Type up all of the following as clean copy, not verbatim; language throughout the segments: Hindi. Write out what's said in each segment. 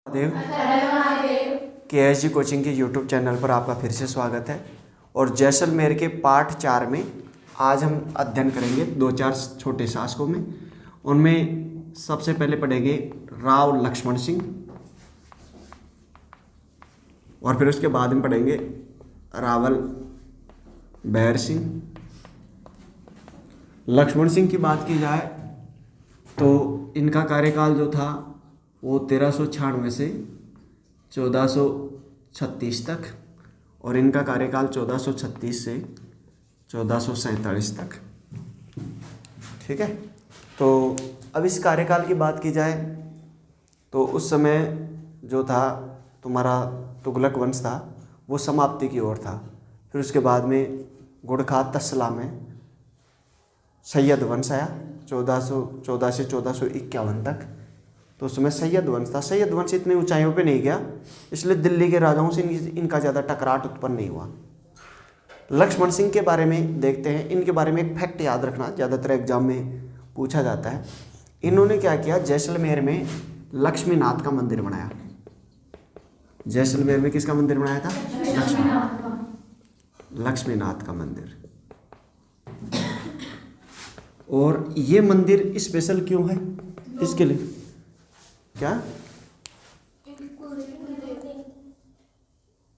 देव KSG कोचिंग के यूट्यूब चैनल पर आपका फिर से स्वागत है। और जैसलमेर के पार्ट 4 में आज हम अध्ययन करेंगे 2-4 छोटे शासकों में। उनमें सबसे पहले पढ़ेंगे राव लक्ष्मण सिंह और फिर उसके बाद में पढ़ेंगे रावल बैर सिंह। लक्ष्मण सिंह की बात की जाए तो इनका कार्यकाल जो था वो 1396 से 1436 तक और इनका कार्यकाल 1436 से 1447 तक। ठीक है, तो अब इस कार्यकाल की बात की जाए तो उस समय जो था तुम्हारा तुगलक वंश था वो समाप्ति की ओर था। फिर उसके बाद में गुड़खा तसला में सैयद वंश आया 1414 से 1451 तक। तो उसमें सैयद वंश था। सैयद वंश इतनी ऊंचाइयों पे नहीं गया, इसलिए दिल्ली के राजाओं से इनका ज़्यादा टकराट उत्पन्न नहीं हुआ। लक्ष्मण सिंह के बारे में देखते हैं। इनके बारे में एक फैक्ट याद रखना, ज़्यादातर एग्जाम में पूछा जाता है। इन्होंने क्या किया, जैसलमेर में लक्ष्मीनाथ का मंदिर बनाया। जैसलमेर में किसका मंदिर बनाया था? लक्ष्मीनाथ का मंदिर। और ये मंदिर स्पेशल क्यों है? इसके लिए क्या,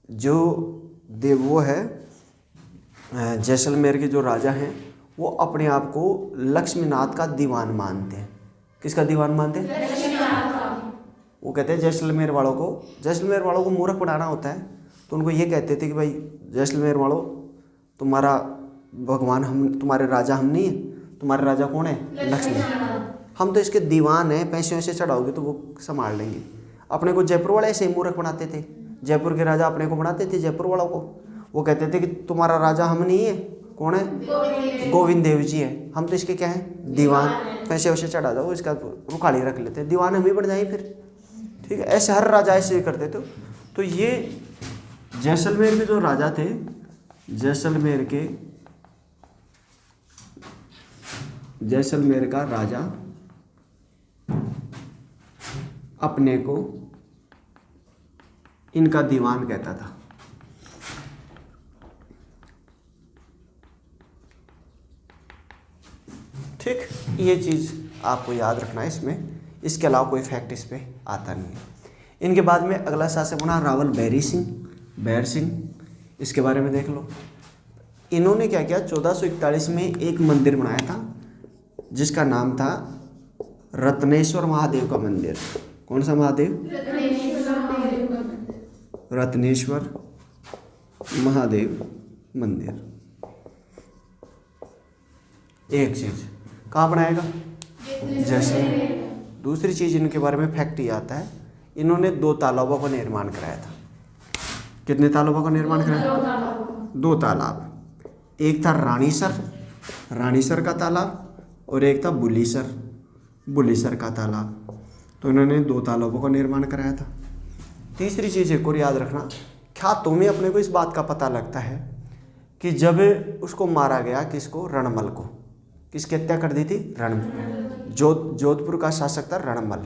जो देव वो है जैसलमेर के जो राजा हैं वो अपने आप को लक्ष्मीनाथ का दीवान मानते हैं। किसका दीवान मानते हैं? वो कहते हैं जैसलमेर वालों को मूर्ख बनाना होता है, तो उनको ये कहते थे कि भाई जैसलमेर वालों, तुम्हारा भगवान हम, तुम्हारे राजा हम नहीं है, तुम्हारे राजा कौन है? लक्ष्मी। हम तो इसके दीवान हैं, पैसे वैसे चढ़ाओगे तो वो संभाल लेंगे। अपने को जयपुर वाले ऐसे ही मूर्ख बनाते थे। जयपुर के राजा अपने को बनाते थे जयपुर वालों को। वो कहते थे कि तुम्हारा राजा हम नहीं है, कौन है? गोविंद देव जी है। हम तो इसके क्या हैं? दीवान। पैसे वैसे चढ़ा दो, इसका रुखाड़ी रख लेते हैं, दीवान हम ही बन जाए फिर। ठीक है, ऐसे हर राजा ऐसे ही करते थे। तो ये जैसलमेर के जो राजा थे, जैसलमेर का राजा अपने को इनका दीवान कहता था। ठीक, ये चीज़ आपको याद रखना है इसमें। इसके अलावा कोई फैक्ट इस पे आता नहीं है। इनके बाद में अगला शासक बना रावल बैर सिंह। इसके बारे में देख लो। इन्होंने क्या किया, 1441 में एक मंदिर बनाया था जिसका नाम था रत्नेश्वर महादेव का मंदिर। कौन सा महादेव? रत्नेश्वर महादेव मंदिर। एक चीज कहाँ बनाएगा? जैसलमेर। दूसरी चीज इनके बारे में फैक्ट ये आता है, इन्होंने 2 तालाबों का निर्माण कराया था। कितने तालाबों का निर्माण कराया? 2 तालाब। एक था रानीसर का तालाब और एक था बुलीसर का तालाब। तो इन्होंने 2 तालाबों का निर्माण कराया था। तीसरी चीज़ एक और याद रखना, ख्यातों में अपने को इस बात का पता लगता है कि जब उसको मारा गया, किसको? रणमल को। किसकी हत्या कर दी थी? रणमल। जोधपुर का शासक था रणमल।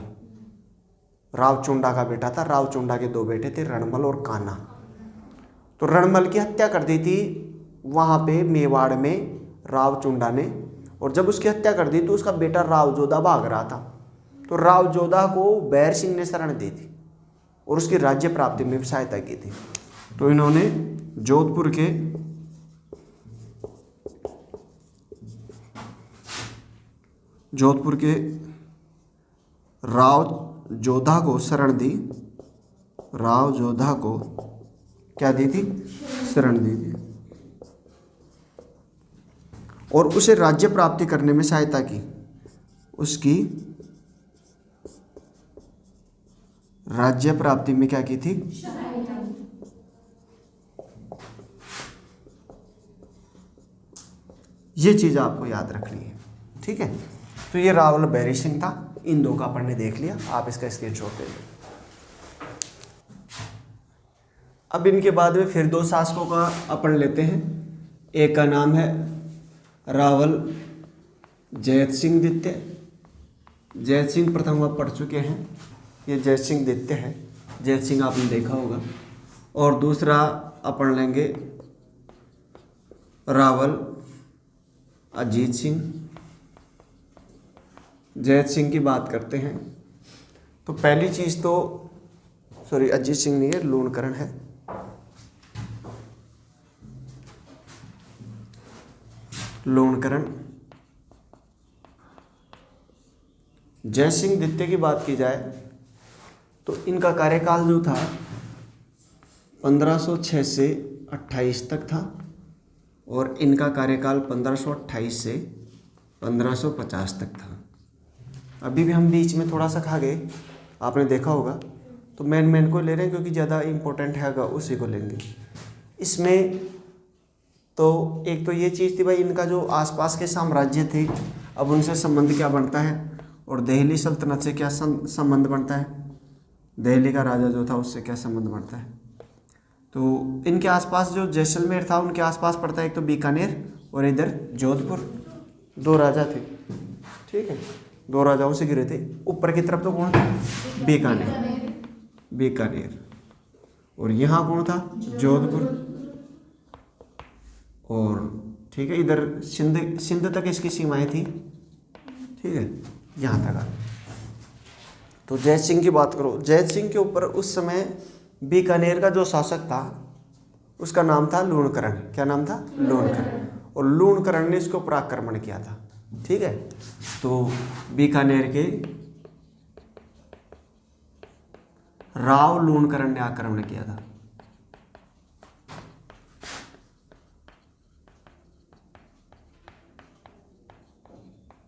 रावचुंडा का बेटा था। रावचुंडा के 2 बेटे थे, रणमल और कान्हा। तो रणमल की हत्या कर दी थी वहाँ पे मेवाड़ में रावचुंडा ने। और जब उसकी हत्या कर दी तो उसका बेटा रावजोधा भाग रहा था। तो रावजोधा को बैर सिंह ने शरण दी थी और उसकी राज्य प्राप्ति में भी सहायता की थी। तो इन्होंने जोधपुर के रावजोधा को शरण दी। रावजोधा को क्या दी थी? शरण दी थी और उसे राज्य प्राप्ति करने में सहायता की। उसकी राज्य प्राप्ति में क्या की थी? ये चीज आपको याद रखनी है। ठीक है, तो ये रावल बैरी सिंह था। इन 2 का अपन ने देख लिया, आप इसका स्क्रीनशॉट ले लो। अब इनके बाद में फिर 2 शासकों का अपन लेते हैं। एक का नाम है रावल जयत सिंह द्वितीय। जयत सिंह प्रथम वह पढ़ चुके हैं, ये जयत सिंह द्वितीय है। जैत सिंह आपने देखा होगा। और दूसरा अपन लेंगे रावल अजीत सिंह। जैत सिंह की बात करते हैं तो पहली चीज़ तो सॉरी अजीत सिंह नहीं है, लूणकरण है। लूणकरण। जय सिंह द्वितीय की बात की जाए तो इनका कार्यकाल जो था 1506 से 28 तक था और इनका कार्यकाल 1528 से 1550 तक था। अभी भी हम बीच में थोड़ा सा खा गए, आपने देखा होगा, तो मेन को ले रहे हैं क्योंकि ज़्यादा इम्पोर्टेंट है, उसी को लेंगे। इसमें तो एक तो ये चीज़ थी भाई, इनका जो आसपास के साम्राज्य थे अब उनसे संबंध क्या बनता है, और दिल्ली सल्तनत से क्या संबंध बनता है, दिल्ली का राजा जो था उससे क्या संबंध बनता है। तो इनके आसपास जो जैसलमेर था उनके आसपास पड़ता है एक तो बीकानेर और इधर जोधपुर। दो राजा थे, ठीक है, दो राजाओं से घिरे थे। ऊपर की तरफ तो कौन था, बीकानेर, और यहाँ कौन था, जोधपुर। और ठीक है, इधर सिंध तक इसकी सीमाएं थी, ठीक है, यहाँ तक आ। तो जैत सिंह की बात करो, जैत सिंह के ऊपर उस समय बीकानेर का जो शासक था उसका नाम था लूणकरण। क्या नाम था, लूणकरण। और लूणकरण ने इसके ऊपर आक्रमण किया था, ठीक है। तो बीकानेर के राव लूणकरण ने आक्रमण किया था।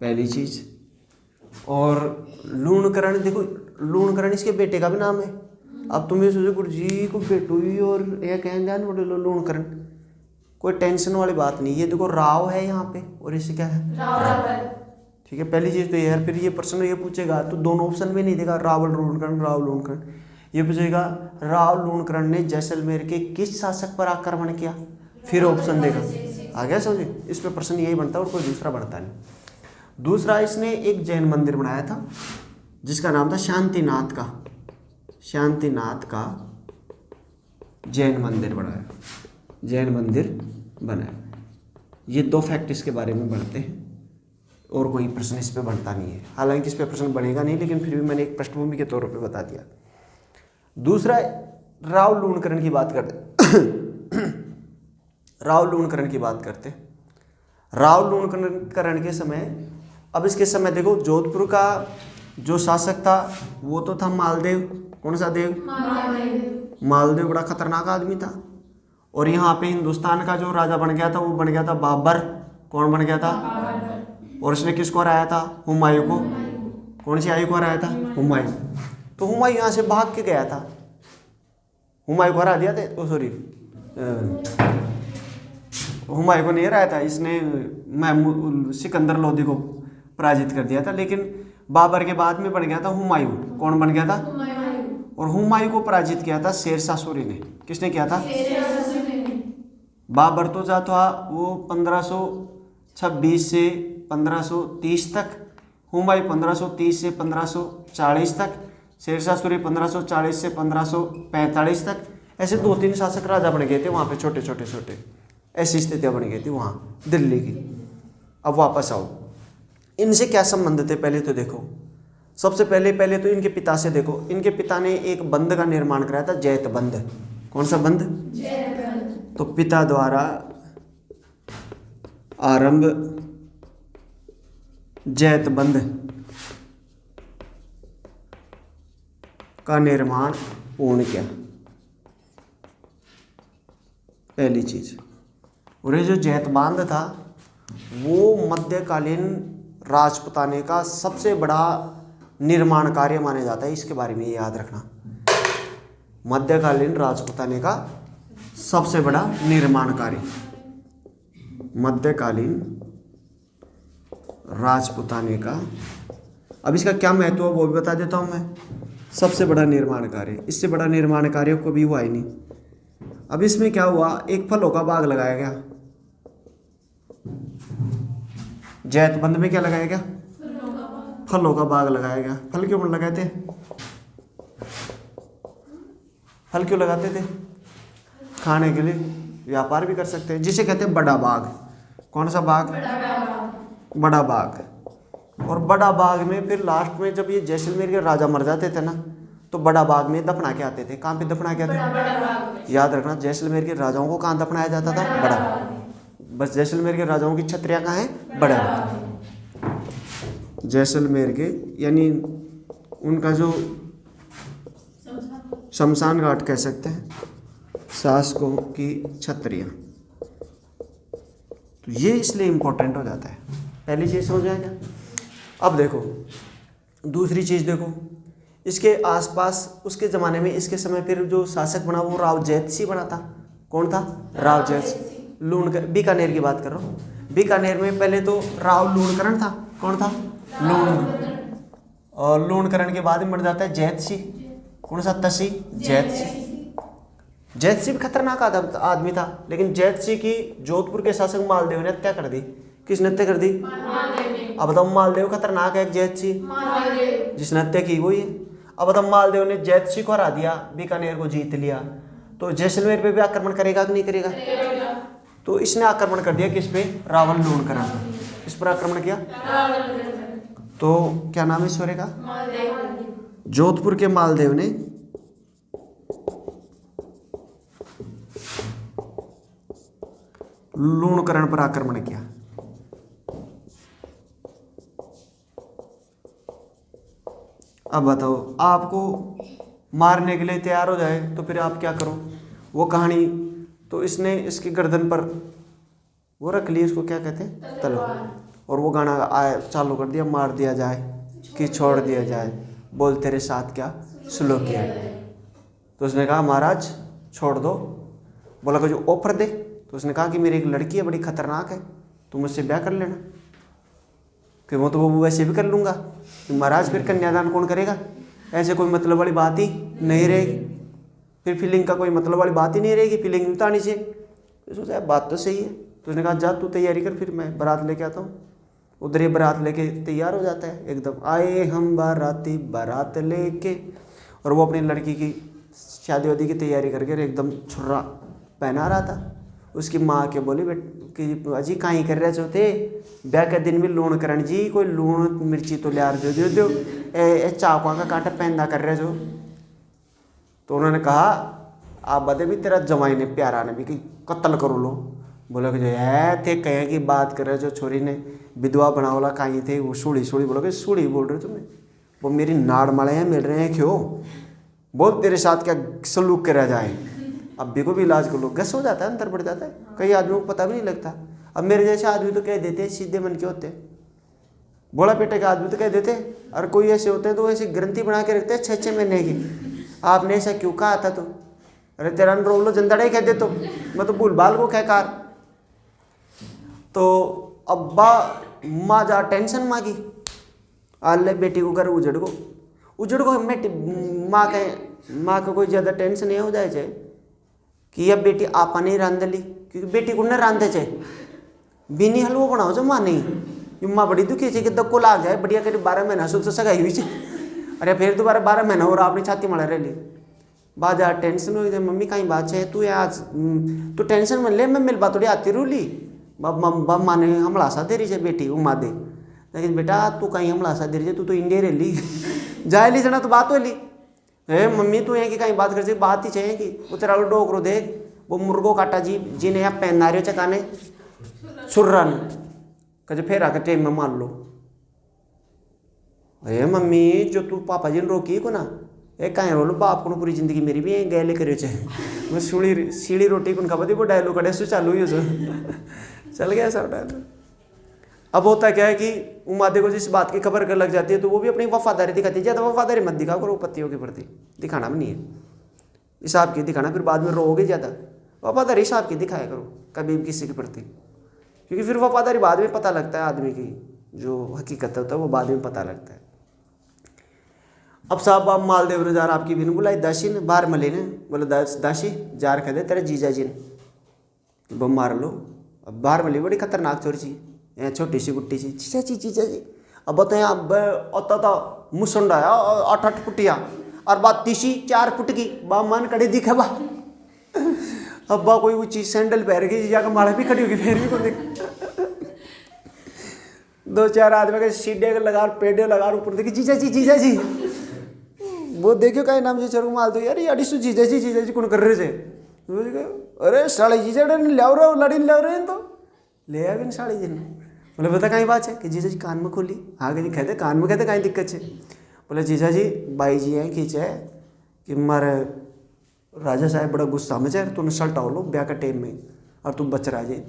पहली चीज। और लूणकरण, देखो लूणकरण इसके बेटे का भी नाम है। अब तुम ये सोचो गुरु जी को बेटू ही और ये कहें ध्यान बोले लूणकरण, कोई टेंशन वाली बात नहीं। ये देखो राव है यहाँ पे और इससे क्या है, रावल, ठीक है। पहली चीज तो ये है। फिर ये प्रश्न ये पूछेगा तो दोनों ऑप्शन में नहीं देगा रावल लूणकरण, राव लूणकरण। ये पूछेगा राव लूणकरण ने जैसलमेर के किस शासक पर आक्रमण किया, फिर ऑप्शन देगा। आ गया समझे, इस पे प्रश्न यही बनता है और कोई दूसरा बनता नहीं। दूसरा, इसने एक जैन मंदिर बनाया था जिसका नाम था शांतिनाथ का, शांतिनाथ का जैन मंदिर बनाया, जैन मंदिर बनाया। ये दो फैक्ट इसके बारे में बनते हैं और कोई प्रश्न इस पे बनता नहीं है। हालांकि इस पे प्रश्न बनेगा नहीं, लेकिन फिर भी मैंने एक पृष्ठभूमि के तौर पे बता दिया। दूसरा, राव लूणकरण की बात करते राव लूणकरण की बात करते। राव लूणकरण के समय, अब इसके समय देखो जोधपुर का जो शासक था वो तो था मालदेव। कौन सा देव, मालदेव बड़ा खतरनाक आदमी था। और यहाँ पे हिंदुस्तान का जो राजा बन गया था वो बन गया था बाबर। कौन बन गया था, और इसने किसको हराया था, हुमायूं को। कौन सी आयु को हराया था, हुमायूं। तो हुमायूं यहाँ से भाग के गया था, हुमायूं को हरा दिया था। ओ सॉरी, हुमायूं को नहीं हराया था इसने, महमूद सिकंदर लोधी को पराजित कर दिया था। लेकिन बाबर के बाद में बन गया था हुमायूं। कौन बन गया था, और हुमायूं को पराजित किया था शेरशाह सूरी ने। किसने किया था, बाबर तो जा था वो 1526 से 1530 तक, हुमायूं 1530 से 1540 तक, शेरशाह सूरी 1540 से 1545 तक। ऐसे 2-3 शासक राजा बन गए थे वहाँ पे, छोटे छोटे, ऐसी स्थितियाँ बन गई थी वहाँ दिल्ली की। अब वापस आओ, इनसे क्या संबंध थे पहले तो देखो। सबसे पहले तो इनके पिता से देखो। इनके पिता ने एक बंद का निर्माण कराया था, जैत बंद। कौन सा बंद, जैत बंद। तो पिता द्वारा आरंभ जैत बंद का निर्माण पूर्ण किया, पहली चीज। और ये जो जैत बांध था वो मध्यकालीन राजपुताने का सबसे बड़ा निर्माण कार्य माना जाता है। इसके बारे में याद रखना, मध्यकालीन राजपुताने का सबसे बड़ा निर्माण कार्य, मध्यकालीन राजपुताने का। अब इसका क्या महत्व है वो भी बता देता हूँ मैं। सबसे बड़ा निर्माण कार्य, इससे बड़ा निर्माण कार्य कभी हुआ ही नहीं। अब इसमें क्या हुआ, एक फलों का बाग लगाया गया। जैत बंद में क्या लगाया गया, फलों का बाग लगाया गया। फल क्यों लगाए थे, हल क्यों लगाते थे? खाने के लिए, व्यापार भी कर सकते हैं, जिसे कहते हैं बड़ा बाग। कौन सा बाग? बड़ा बाग। और बड़ा बाग में फिर लास्ट में जब ये जैसलमेर के राजा मर जाते थे ना, तो बड़ा बाग में दफना के आते थे। कहाँ पे दफना के आते थे? याद रखना, जैसलमेर के राजाओं को कहाँ दफनाया जाता था? बड़ा बाग। बस जैसलमेर के राजाओं की छत्रियाँ कहाँ हैं? बड़ा बाग। जैसलमेर के यानी उनका जो शमशान घाट कह सकते हैं, शासकों की छत्रियाँ। तो ये इसलिए इम्पोर्टेंट हो जाता है। पहली चीज़ समझ में आ गया। अब देखो दूसरी चीज़ देखो, इसके आसपास उसके ज़माने में, इसके समय फिर जो शासक बना वो राव जैतसी बना था। कौन था? राव जैतसी। बीकानेर की बात कर रहा हूँ। बीकानेर में पहले तो राव लूणकरण था। कौन था? और लूणकरण के बाद में बन जाता है जैतसी। कौन सा? तसी। जैतसी। जैतसी भी खतरनाक आदमी था, लेकिन जैतसी की जोधपुर के शासक मालदेव ने हत्या कर दी। किसने हत्या कर दी? अब बताओ, मालदेव खतरनाक है, जैतसी जिसने हत्या की वही है। अब बताओ, मालदेव ने जैतसी को हरा दिया, बीकानेर को जीत लिया, तो जैसलमेर पे भी आक्रमण करेगा कि नहीं करेगा? तो इसने आक्रमण कर दिया किस पे? रावल लूणकरण। किस पर आक्रमण किया? तो क्या नाम है ईश्वरे का? जोधपुर के मालदेव ने लूणकरण पर आक्रमण किया। अब बताओ, आपको मारने के लिए तैयार हो जाए तो फिर आप क्या करो? वो कहानी तो इसने इसकी गर्दन पर वो रख ली, इसको क्या कहते हैं? तलवार। और वो गाना आया चालू कर दिया, मार दिया जाए कि छोड़ दिया जाए, बोल तेरे साथ क्या सुलूक किया। तो उसने कहा महाराज छोड़ दो। बोला कि जो ऑफर दे। तो उसने कहा कि मेरी एक लड़की है, बड़ी खतरनाक है, तुम मुझसे ब्याह कर लेना। कि वो तो वो वैसे भी कर लूँगा। कि महाराज फिर कन्यादान कौन करेगा? ऐसे कोई मतलब वाली बात ही नहीं रहेगी, फिर फीलिंग का कोई मतलब वाली बात ही नहीं रहेगी, फीलिंग भी तो आनी चाहिए। तो सोचा बात तो सही है। तो उसने कहा जा तू तैयारी कर, फिर मैं बारात लेके आता हूँ। उधर ये बारात लेके तैयार हो जाता है एकदम, आए हम बाराती बारात लेके। और वो अपनी लड़की की शादी वादी की तैयारी करके एकदम छुर्रा पहना रहा था। उसकी माँ के बोली बेट कि अजी कहीं कर रहे होते ब्याह के दिन में लूणकरण जी, कोई लूण मिर्ची तो लिया दो ए चाकुआ का कांटा पहनदा कर रहे जो। तो उन्होंने कहा आप बदे भी तेरा जवाई ने प्यारा ने भी कि कत्ल करो लो। बोला कि जो है थे कहें की बात कर रहे जो छोरी ने विधवा बनावला कहीं थे वो सूढ़ी सूढ़ी। बोला कि सूढ़ी बोल रहे तुम्हें? वो मेरी नाड़ मले हैं मिल रहे हैं क्यों? बोल तेरे साथ क्या सलूक करा जाए। अब भी को भी इलाज कर लो, गस हो जाता है, अंदर बढ़ जाता है, कई आदमियों को पता भी नहीं लगता। अब मेरे जैसे आदमी तो कह देते हैं, सीधे मन के होते हैं, बोला पेटे के आदमी तो कह देते हैं। और कोई ऐसे होते हैं तो ऐसी ग्रंथि बना के रखते हैं 6-6 महीने की। आपने ऐसा क्यों कहा था? तो अरे तेरा रोलो जंदड़ा ही कह दे, तो मैं तो भूल बाल को कहकार। तो अब्बा माँ जा टेंशन मांगी, आले बेटी को घर उजड़ को माँ का कोई ज़्यादा टेंशन नहीं हो जाए चाहे कि अब बेटी आपा नहीं रांध ली, क्योंकि बेटी को न रांधे चाहे बीनी हलवो बनाओ जो माँ नहीं। माँ बड़ी दुखी थी कि दक्को लाग जाए बढ़िया करीब 12 महीना सुध तो सगाई हुई। अरे फिर दोबारा 12 महीना और अपनी छाती मड़ा रह ली। बाद यार टेंशन हो गई, मम्मी कहीं बात है तू आज तू टेंशन मन ले, मैं मिल बात थोड़ी आती रूली। बब माँ ने हमला सा दे रही है बेटी वो माँ दे, लेकिन बेटा तू कहीं हमला सा दे रही है, तू तो इंडिया रह ली जाए ली जना तो बात हो ली। हे मम्मी तू यहाँ की कहीं बात कर बात ही चाहिए कि वो तेरा डोकरो देख वो मुर्गो काटा जी जिन्हें यहाँ पहना रहे चकाने छुर्रा ने कहे फिर आकर टेम में मान लो। हे मम्मी जो तू पापा जी ने रोकी को ना एक कहीं रोलो बाप को पूरी जिंदगी मेरी भी गए ले करे चाहे मैं सीढ़ी रोटी कौन खबर थी वो डायलॉग कड़े से चालू ही चल गया सब डायलॉग। अब होता क्या है कि उमादे को जिस बात की खबर कर लग जाती है तो वो भी अपनी वफादारी दिखाती है। ज़्यादा वफादारी मत दिखाओ करो पतियों के प्रति, दिखाना भी नहीं है हिसाब की दिखाना, फिर बाद में रोओगे ज़्यादा। वफादारी हिसाब की दिखाया करो कभी भी किसी के प्रति, क्योंकि फिर वफादारी बाद में पता लगता है आदमी की जो हकीकत होता है वो बाद में पता लगता है। अब साहब आप मालदेव ने जार आपकी भी बुलाई दासी ने बाहर मले ने बोले दासी जार कह दे तेरे जीजा जी ने बम मार लो। अब बाहर मली बड़ी खतरनाक चोर ची छोटी सी गुट्टी सी जीजा जी अब बताए अब अता था मुसंडा 8-8 फुटिया और बात तीसी 4 फुट की बा मन कड़े दिखे बा। अब बा कोई ऊंची सैंडल पहन के जीजा का माड़ा भी खड़ी होगी फिर भी को देख। 2-4 आदमी के सीढ़े लगा पेड़े लगा ऊपर देखिए जीजा जी वो देखियो कहीं नाम जी माल दो यार यार जीजा जी कौन कर रहे थे। अरे साढ़े जीजा लाओ रहे लड़ी लाओ रहे तो ले आ भी साढ़े जी बोले बता कहीं बात है कि जीजा जी कान में खोली आगे जी कहते कान में कहते कहीं दिक्कत है। बोले जीजा जी बाई जी हैं खींचे है कि मारे राजा साहब बड़ा गुस्सा में है तूने सल्टा हो लो ब्याह का टाइम में और तू बच रहा जी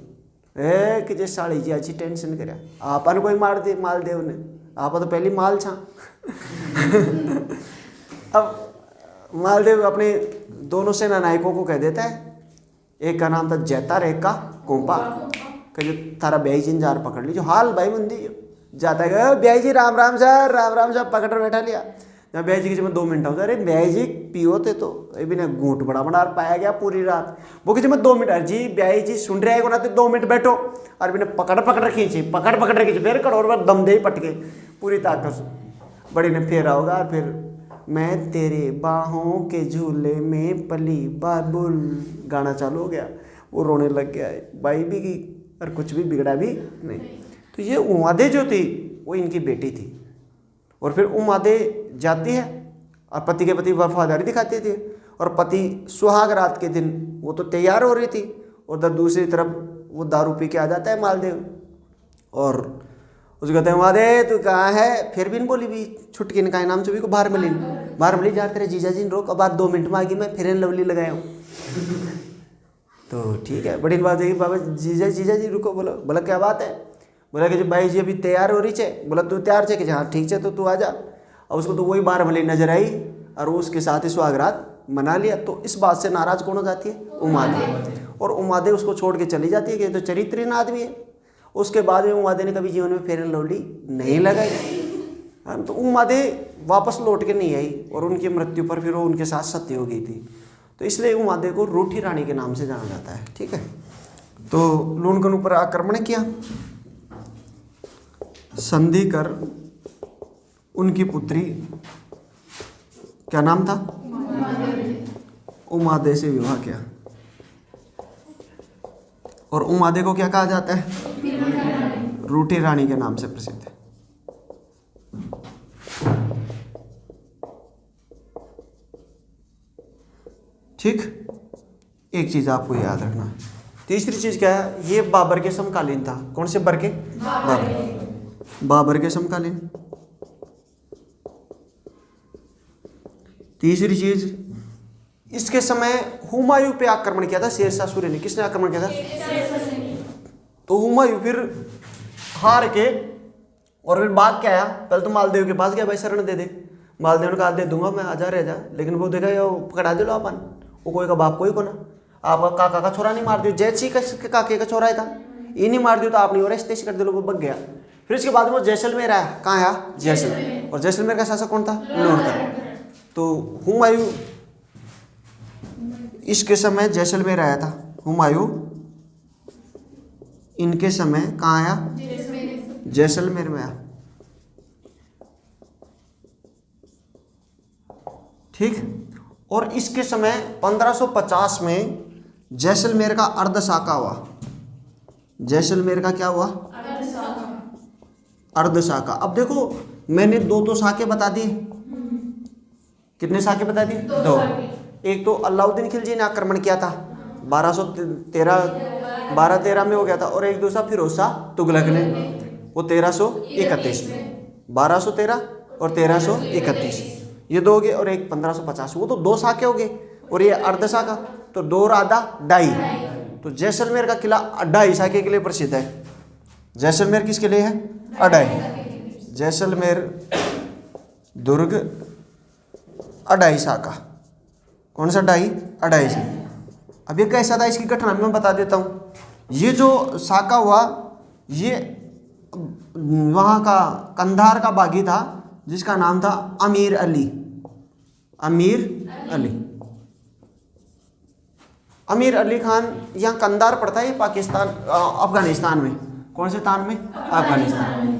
कि जे साड़ी जी अच्छी टेंशन करे आपा ने कोई माल दे उन्हें आपा तो पहली माल छा। अब मालदेव अपने दोनों सेना नायकों को कह देता है, एक का नाम था जैतार एक का कोंपा, कह जो तारा ब्याई जी जार पकड़ ली जो हाल भाई मंदी जाता है ब्याई जी राम राम सर पकड़ कर बैठा लिया। जब ब्याई जी के जब 2 मिनट होता अरे ब्याई जी पियो थे तो अभी ना घूट बड़ा बड़ा पाया गया पूरी रात वो कि मैं 2 मिनट जी ब्याई जी सुन रहे हैं ना तो 2 मिनट बैठो और मैंने पकड़ खींची फिर करोड़ बार दम दे पटके पूरी ताकत बड़ी ने फेरा होगा। फिर मैं तेरे बाहों के झूले में पली बाबुल गाना चालू हो गया, वो रोने लग गया बाई भी की और कुछ भी बिगड़ा भी नहीं। तो ये उमादे जो थी वो इनकी बेटी थी और फिर उमादे जाती है और पति के प्रति वफादारी दिखाती थी और पति सुहाग रात के दिन वो तो तैयार हो रही थी और दूसरी तरफ वो दारू पी के आ जाता है मालदेव और उसको कहते हैं उमादे तू कहाँ है, फिर भी बोली भी छुटकी ने कहा नाम से भी को बाहर मिली जा तेरे जीजा जी रोक अब बात 2 मिनट में आएगी मैं फिर लवली लगाया हूँ। तो ठीक है बड़ी बात है बाबा जीजा जी रुको बोला क्या बात है, बोला कि जब भाई जी अभी तैयार हो रही है, बोला तू तैयार है कि हाँ ठीक है तो तू आ जा। और उसको तो वही 12 भले नजर आई और उसके साथ ही सुहागरात मना लिया। तो इस बात से नाराज कौन हो जाती है, उमादे, और उमादे उसको छोड़ के चली जाती है कि तो चरित्रहीन आदमी है। उसके बाद में उमादे ने कभी जीवन में फेयर एंड लवली नहीं लगाई, तो उमादे वापस लौट के नहीं आई और उनकी मृत्यु पर फिर वो उनके साथ सत्य हो गई थी। तो इसलिए उमादे को रूठी रानी के नाम से जाना जाता है। ठीक है, तो लूणकन पर आक्रमण किया, संधि कर उनकी पुत्री क्या नाम था, उमादे से विवाह किया। और उमादे को क्या कहा जाता है, रूठी रानी के नाम से प्रसिद्ध है। ठीक, एक चीज आपको याद रखना। तीसरी चीज क्या है, ये बाबर के समकालीन था। कौन से बर के, बाबर के समकालीन। तीसरी चीज, इसके समय हुमायूं पे आक्रमण किया था शेरशाह सूर्य ने। किसने आक्रमण किया था, तो हुमायूं फिर हार के और फिर भाग के आया। पहले तो मालदेव के पास गया, भाई शरण दे दे। मालदेव ने कहा दे दूंगा मैं, आजा रह जा। लेकिन वो देखा वो पकड़ा दिलो अपन, वो कोई का बाप कोई को ना, आप काका का छोरा नहीं मार दियो, जैसी के काके का छोरा था ये नहीं मार दियो तो आपने और रिश्ते कर दिलो, वो बग गया। फिर इसके बाद वो जैसलमेर आया। कहाँ आया, जैसलमेर। और जैसलमेर का शासक कौन था, लोणकर। तो हुमायूं इसके समय जैसलमेर आया था। हुमायूं इनके समय कहाँ आया, जैसलमेर में आया। ठीक, और इसके समय 1550 में जैसलमेर का अर्धशाका हुआ। जैसलमेर का क्या हुआ, अर्धशाका। अब देखो मैंने 2 साके बता दिए, कितने साके बता दिए, 2। एक तो अलाउद्दीन खिलजी ने आक्रमण किया था 1213 में हो गया था, और एक दूसरा फिरोज शाह तुगलक ने, वो 1331 में। 1213 और 1331 ये 2 हो गए, और एक 1550, वो तो 2 साके हो गए। और ये अर्धशाका, तो 2 और आधा 2.5। तो जैसलमेर का किला 2.5 साके के लिए प्रसिद्ध है। जैसलमेर किसके लिए है, 2.5। जैसलमेर दुर्ग 2.5 साका। कौन सा 2.5 से। अब ये कैसा था, इसकी घटना मैं बता देता हूँ। ये जो साका हुआ ये वहाँ का कंधार का बागी था जिसका नाम था अमीर अली। अमीर अली खान यहाँ कंधार पड़ता है, ये पाकिस्तान अफगानिस्तान में। कौन से तान में, अफगानिस्तान।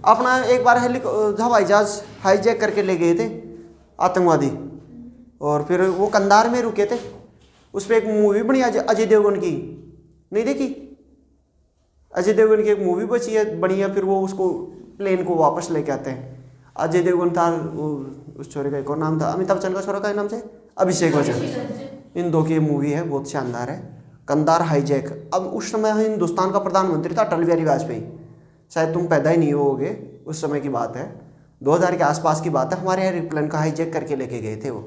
अपना एक बार हवाई जहाज हाईजैक करके ले गए थे आतंकवादी। और फिर वो कंधार में रुके थे। उस पर एक मूवी बनी अजय देवगन की, नहीं देखी? अजय देवगन की एक मूवी बची है बनी है, फिर वो उसको प्लेन को वापस लेके आते हैं। अजय देवगन था, उस छोरे का एक और नाम था, अमिताभ बच्चन का छोरा का नाम से अभिषेक बच्चन। इन दो की मूवी है, बहुत शानदार है, कंधार हाईजैक। अब उस समय हिंदुस्तान का प्रधानमंत्री था अटल बिहारी वाजपेयी, शायद तुम पैदा ही नहीं होगे, उस समय की बात है, 2000 के आसपास की बात है। हमारे एयरप्लेन का हाईजैक करके लेके गए थे वो,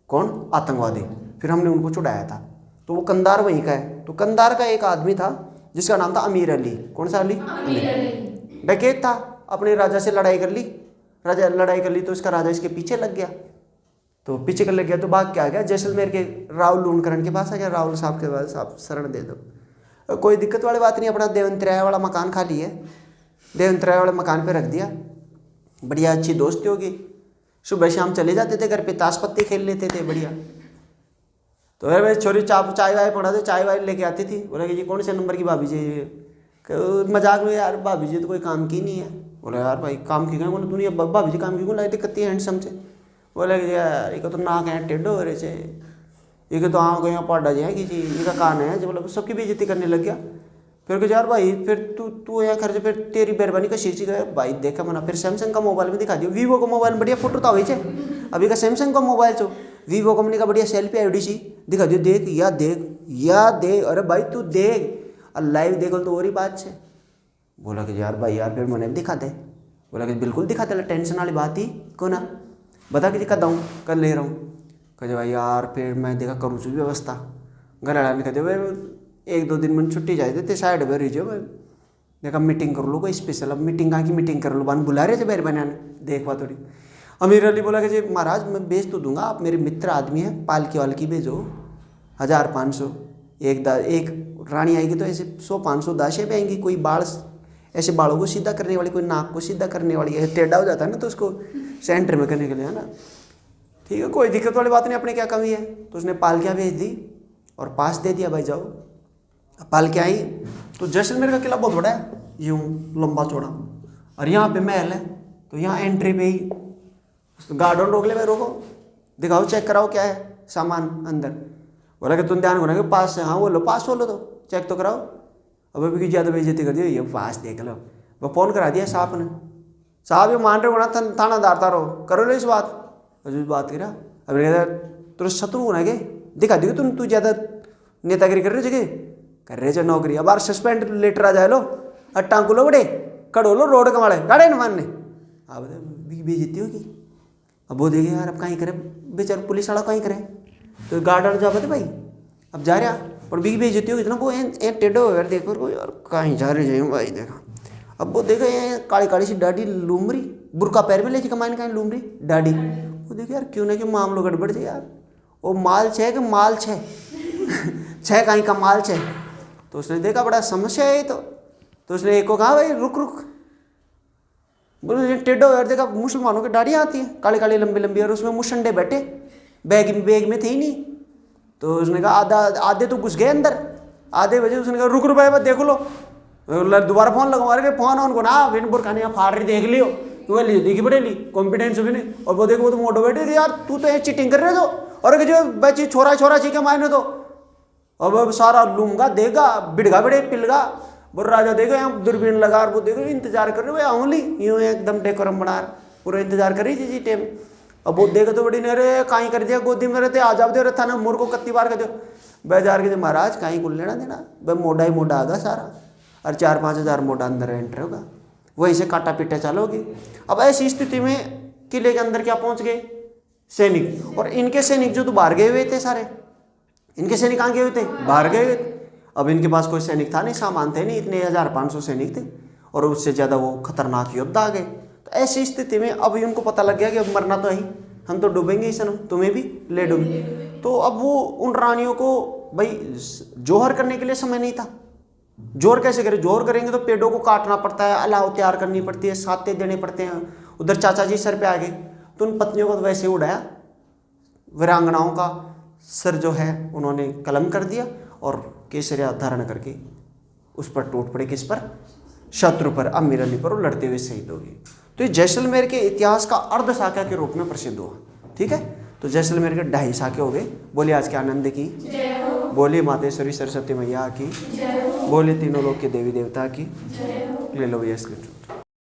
कौन? आतंकवादी। फिर हमने उनको छुड़ाया था। तो वो कंधार वहीं का है। तो कंधार का एक आदमी था जिसका नाम था अमीर अली। कौन सा अली? डकैत था, अपने राजा से लड़ाई कर ली, राजा लड़ाई कर ली तो इसका राजा इसके पीछे लग गया। तो पीछे कर लग गया तो भाग के आ गया जैसलमेर के राहुल लूणकरण के पास आ गया। राहुल साहब के पास, आप शरण दे दो, कोई दिक्कत वाली बात नहीं। अपना देवंतराय वाला मकान खाली है, देवंतराय वाले मकान पे रख दिया। बढ़िया अच्छी दोस्ती होगी, सुबह शाम चले जाते थे घर पे, ताश पत्ती खेल लेते थे बढ़िया। तो यार भाई छोरी चाय वाय पड़ा तो चाय वाय लेके आती थी। बोला कि जी कौन से नंबर की भाभी जी? मजाक में, यार भाभी जी तो कोई काम की नहीं है। बोला यार भाई काम की क्यों? बोला दुनिया भाभी जी काम की क्यों लाई दिक्कत है हैंडसम से? बोला कि यार एक तो नाक है टेढ़ो हो रहे से, एक तो आँख यहाँ पाडा जाए कि जी इनका कान है। बोला सबकी बेइज्जती करने लग गया। फिर कह यार भाई फिर तू यहाँ खर्च, फिर तेरी मेहरबानी का शीर्षी गया भाई देखा मना। फिर सैमसंग का मोबाइल में दिखा दिया, वीवो का मोबाइल बढ़िया फोटो था वही से, अभी का सैमसंग का मोबाइल चो वीवो कंपनी का बढ़िया सेल्फी आईडी सी दिखा दियो, देख या देख। अरे भाई तू देख लाइव देखो तो और ही बात है। बोला कि यार भाई यार फिर मैंने दिखा दे। बोला कि बिल्कुल दिखा दे, टेंशन वाली बात ही को ना, बता कि दिखा दूँ कर ले रहा हूँ। कहे भाई यार फिर मैं देखा करूँ चुकी व्यवस्था। घर आने कहते भाई 1-2 दिन में छुट्टी जाए देते साइड में रही भाई, देखा मीटिंग कर लो कोई स्पेशल। अब मीटिंग कहाँ की मीटिंग कर लो, बन बुला रहे थे मेरे बनाने देखवा थोड़ी। अमीर अली बोला कि जी महाराज मैं बेच तो दूंगा, आप मेरे मित्र आदमी हैं, पालकी वालकी भेजो 1000-500। एक रानी आएगी तो ऐसे 100-500 दाशे भी आएंगी। कोई बाल ऐसे बालों को सीधा करने वाली, कोई नाक को सीधा करने वाली, ऐसे टेढ़ा हो जाता है ना तो उसको सेंटर में करने के लिए, है ना। ठीक है कोई दिक्कत वाली बात नहीं, अपने क्या कमी है। तो उसने पालकियाँ भेज दी और पास दे दिया, भाई जाओ। पालकियाँ आई तो जैसलमेर का किला बहुत बड़ा है, यूँ लंबा चौड़ा, और यहाँ पे महल है। तो यहाँ एंट्री पे ही गार्डन रोक ले, भाई रोको दिखाओ चेक कराओ क्या है सामान अंदर। बोला कि तुम ध्यान होना कि पास है, हाँ बोलो पास बोलो तो चेक तो कराओ। अब अभी ज़्यादा बेइज्जती कर दी, ये पास देख लो। वो फ़ोन करा दिया साहब ने, साहब ये मान रहे हो ना थानादार तारो करो लो इस बात करा। अब कहता तुम शत्रु होना के दिखा दी तुम, तू ज़्यादा नेतागिरी कर रहे जगह कर रहे जो नौकरी। अब बार सस्पेंड लेटर आ जाए लो, टांग लो बड़े कड़ो लो रोड कमाड़े गाड़े न मानने। अब बेइज्जती होगी। अब वो देखे यार अब कहीं करे बेचारा पुलिस वाला कहीं करे, तो गार्डन जा पाते भाई अब जा रहा और बिग बेइज्जती होगी ना। वो टेढ़ो हो देखो यार कहीं जा रहे जाए भाई देखा। अब वो देखो ये काली काली सी डाडी लूमरी, बुरका पैर में ले कमाने का लूमरी डाडी। वो देखो यार क्यों ना क्यों मामलो गड़बड़ जाए यार, वो माल छे कि माल छे छः कहीं का माल छे। तो उसने देखा बड़ा समस्या है तो उसने एक को कहा भाई रुक बोलो टेढ़ो यार देखा मुसलमानों की दाढ़ियाँ आती हैं काली काली लंबी लंबी, और उसमें मुशंडे बैठे बैग में थे ही नहीं। तो उसने कहा आधे तो घुस गए अंदर, आधे बजे उसने कहा रुक भाई देख लो। दोबारा फोन लगवा रहे फोन उनको ना बिन बुरखाने फाड़ रही देख लियो, तो देखी पड़े ली कॉन्फिडेंस भी नहीं। और वो देखो वो तो मोटो बैठे यार तू तो ये चीटिंग कर रहे हो, और जो बच्ची छोरा ची के मायने तो अब सारा लूंगा देगा बिड़गा बड़े पिलगा। बोल राजा देखो यहाँ दूरबीन लगा और वो देखो इंतजार कर रहे हो ओनली यूँ एकदम डेकोरम बना पूरा इंतजार कर रही थी टाइम। अब वो देखो तो बड़ी ने अरे कहीं कर दिया गोदी में रहते आ जाओ दे रहे था ना मोर को कत्ती बार कर दो बेजार के महाराज कहीं कुल लेना देना भाई मोटा ही मोटा आगा सारा, और 4-5 हज़ार मोटा अंदर एंटर होगा, वहीं से काटा पीटा चालोगी। अब ऐसी स्थिति में किले के अंदर क्या पहुंच गए सैनिक, और इनके सैनिक जो तो बाहर गए हुए थे सारे, इनके सैनिक कहाँ गए हुए थे बाहर गए हुए थे। अब इनके पास कोई सैनिक था नहीं, सामान थे नहीं, इतने 1500 सैनिक थे और उससे ज़्यादा वो खतरनाक योद्धा आ गए। तो ऐसी स्थिति में अब उनको पता लग गया कि अब मरना तो है ही, हम तो डूबेंगे ही सनम, तुम्हें भी ले डूबेंगे। तो अब वो उन रानियों को भाई जोहर करने के लिए समय नहीं था। जोहर कैसे करें, जोहर करेंगे तो पेड़ों को काटना पड़ता है, अलाव तैयार करनी पड़ती है, साते देने पड़ते हैं। उधर चाचा जी सर पे आ गए तो उन पत्नियों को तो वैसे ही उड़ाया, वीरांगनाओं का सर जो है उन्होंने कलम कर दिया और केसरिया धारण करके उस पर टूट पड़े, किस पर, शत्रु पर, अमीर अली पर, वो लड़ते हुए शहीद हो गए। तो तो ये जैसलमेर के इतिहास का अर्ध शाखा के रूप में प्रसिद्ध हुआ। ठीक है, तो जैसलमेर के 2.5 शाखे हो गए। बोलिए आज के आनंद की, बोलिए मातेश्वरी सरस्वती मैया की, बोलिए तीनों लोग के देवी देवता की। ले लो भैया स्क्रीन।